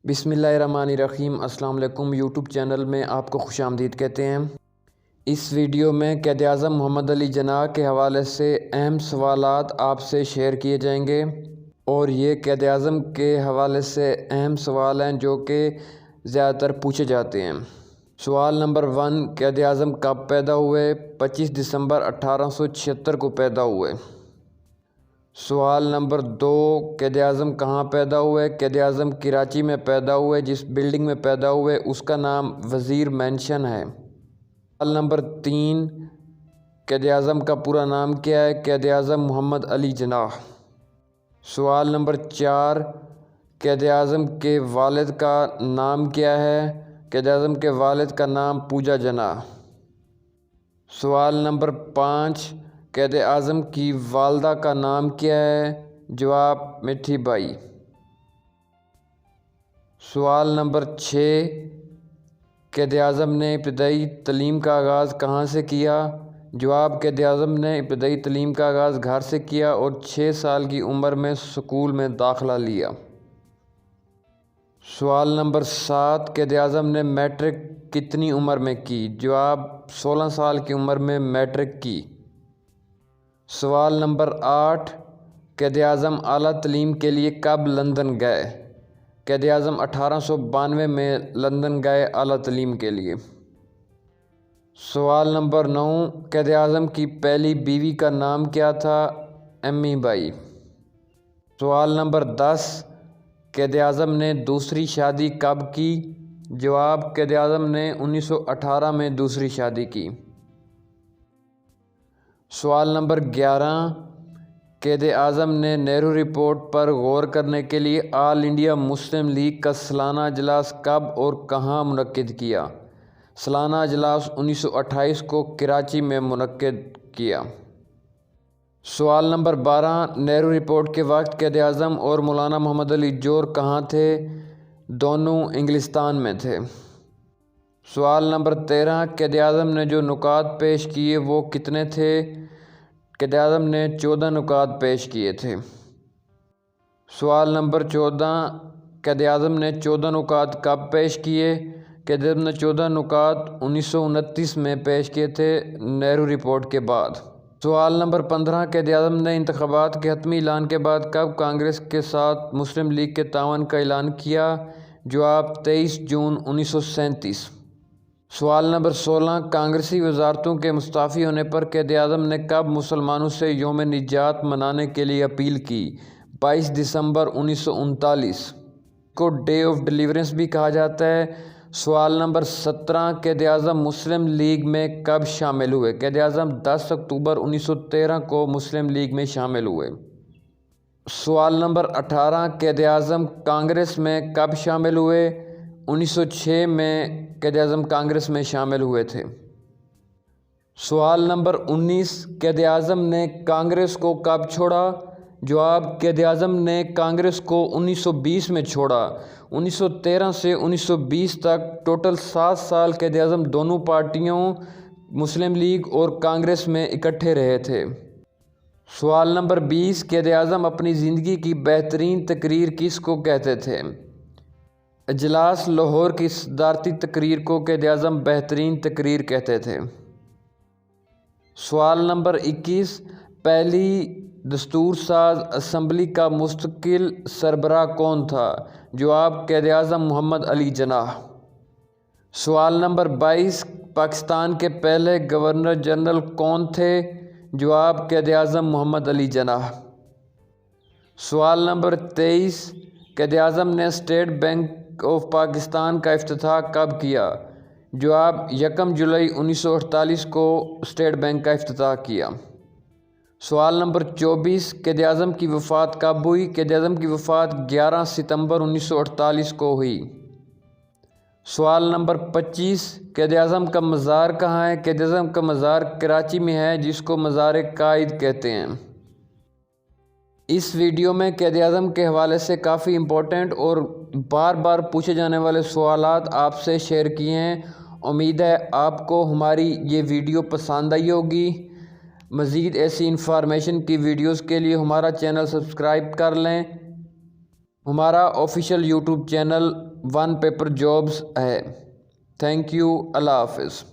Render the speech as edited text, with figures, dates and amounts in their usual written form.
बिस्मिल्लाहिर्रहमानिर्रहीम। अस्सलाम वालेकुम। यूट्यूब चैनल में आपको खुश आमदीद कहते हैं। इस वीडियो में क़ायद-ए-आज़म मोहम्मद अली जिन्नाह के हवाले से अहम सवालात आपसे शेयर किए जाएंगे और ये क़ायद-ए-आज़म के हवाले से अहम सवाल हैं जो कि ज़्यादातर पूछे जाते हैं। सवाल नंबर 1, क़ायद-ए-आज़म कब पैदा हुए? 25 दिसंबर 1876 को पैदा हुए। सवाल नंबर 2, क़ायद-ए-आज़म कहाँ पैदा हुए? क़ायद-ए-आज़म कराची में पैदा हुए। जिस बिल्डिंग में पैदा हुए उसका नाम वज़ीर मैंशन है। सवाल नंबर 3, क़ायद-ए-आज़म का पूरा नाम क्या है? क़ायद-ए-आज़म मोहम्मद अली जिन्नाह। सवाल नंबर 4, क़ायद-ए-आज़म के वालिद का नाम क्या है? क़ायद-ए-आज़म के वालिद का नाम पूजा जिन्नाह। सवाल नंबर 5, क़ायद-ए-आज़म की वालदा का नाम क्या है? जवाब मिठी बाई। सवाल नंबर 6, क़ायद-ए-आज़म ने इब्तदाई तलीम का आगाज़ कहाँ से किया? जवाब क़ायद-ए-आज़म ने इब्तदाई तलीम का आगाज़ घर से किया और 6 साल की उम्र में स्कूल में दाखिला लिया। सवाल नंबर 7, क़ायद-ए-आज़म ने मैट्रिक कितनी उम्र में की? जवाब 16 साल की उम्र में मैट्रिक की। सवाल नंबर 8, क़ायद-ए-आज़म आला तलीम के लिए कब लंदन गए? क़ायद-ए-आज़म 1892 में लंदन गए आला तलीम के लिए। सवाल नंबर 9, क़ायद-ए-आज़म की पहली बीवी का नाम क्या था? अम्मी बाई। सवाल नंबर 10, क़ायद-ए-आज़म ने दूसरी शादी कब की? जवाब क़ायद-ए-आज़म ने 1918 में दूसरी शादी की। सवाल नंबर 11, क़ायद-ए-आज़म ने नेहरू रिपोर्ट पर गौर करने के लिए ऑल इंडिया मुस्लिम लीग का सालाना इजलास कब और कहाँ मुनक्किद किया? सालाना इजलास 1928 को कराची में मुनक्किद किया। सवाल नंबर 12, नेहरू रिपोर्ट के वक्त क़ायद-ए-आज़म और मौलाना मोहम्मद अली जोर कहाँ थे? दोनों इंग्लिस्तान में थे। सवाल नंबर 13, क़ायद-ए-आज़म ने जो नुकात पेश किए वो कितने थे? क़ायद-ए-आज़म ने 14 नुकात पेश किए थे। सवाल नंबर 14, क़ायद-ए-आज़म ने 14 नुकात कब पेश किए? क़ायद-ए-आज़म ने 14 नुकात 1929 में पेश किए थे नेहरू रिपोर्ट के बाद। सवाल नंबर 15, क़ायद-ए-आज़म ने इंतख़ाबात के हतमी ऐलान के बाद कब कांग्रेस के साथ मुस्लिम लीग के तावन का ऐलान किया? जवाब 23 जून 1937। सवाल नंबर 16, कांग्रेसी वज़ारतों के मुस्तफ़ी होने पर क़ायद-ए-आज़म ने कब मुसलमानों से यौम निजात मनाने के लिए अपील की? 22 दिसंबर 1939 को डे ऑफ डिलीवरेंस भी कहा जाता है। सवाल नंबर 17, क़ायद-ए-आज़म मुस्लिम लीग में कब शामिल हुए? क़ायद-ए-आज़म 10 अक्टूबर 1913 को मुस्लिम लीग में शामिल हुए। सवाल नंबर 18, क़ायद-ए-आज़म कांग्रेस में कब शामिल हुए? 1906 में क़ायद-ए-आज़म कांग्रेस में शामिल हुए थे। सवाल नंबर 19, क़ायद-ए-आज़म ने कांग्रेस को कब छोड़ा? जवाब क़ायद-ए-आज़म ने कांग्रेस को 1920 में छोड़ा। 1913 से 1920 तक टोटल 7 साल क़ायद-ए-आज़म दोनों पार्टियों मुस्लिम लीग और कांग्रेस में इकट्ठे रहे थे। सवाल नंबर 20, क़ायद-ए-आज़म अपनी ज़िंदगी की बेहतरीन तकरीर किसको कहते थे? इजलास लाहौर की सदारती तकरीर को क़ायद-ए-आज़म बेहतरीन तकरीर कहते थे। सवाल नंबर 21, पहली दस्तूर साज असम्बली का मुस्तकिल सरबराह कौन था? जवाब क़ायद-ए-आज़म मोहम्मद अली जिन्नाह। सवाल नंबर 22, पाकिस्तान के पहले गवर्नर जनरल कौन थे? जवाब क़ायद-ए-आज़म मोहम्मद अली जिन्नाह। सवाल नंबर 23, क़ायद-ए-आज़म ने स्टेट बैंक ऑफ पाकिस्तान का इफ्तिताह कब किया? जवाब 1 जुलाई 1948 को स्टेट बैंक का इफ्तिताह किया। सवाल नंबर 24, क़ायद-ए-आज़म की वफ़ात कब हुई? क़ायद-ए-आज़म की वफ़ात 11 सितंबर 1948 को हुई। सवाल नंबर 25, क़ायद-ए-आज़म का मज़ार कहाँ है? क़ायद-ए-आज़म का मज़ार कराची में है जिसको मज़ार कायद कहते हैं। इस वीडियो में क़ायद-ए-आज़म के हवाले से काफ़ी इम्पोर्टेंट और बार बार पूछे जाने वाले सवालात आपसे शेयर किए हैं। उम्मीद है आपको हमारी ये वीडियो पसंद आई होगी। मज़ीद ऐसी इंफॉर्मेशन की वीडियोस के लिए हमारा चैनल सब्सक्राइब कर लें। हमारा official YouTube channel one paper jobs है। थैंक यू, अल्लाह हाफिज़।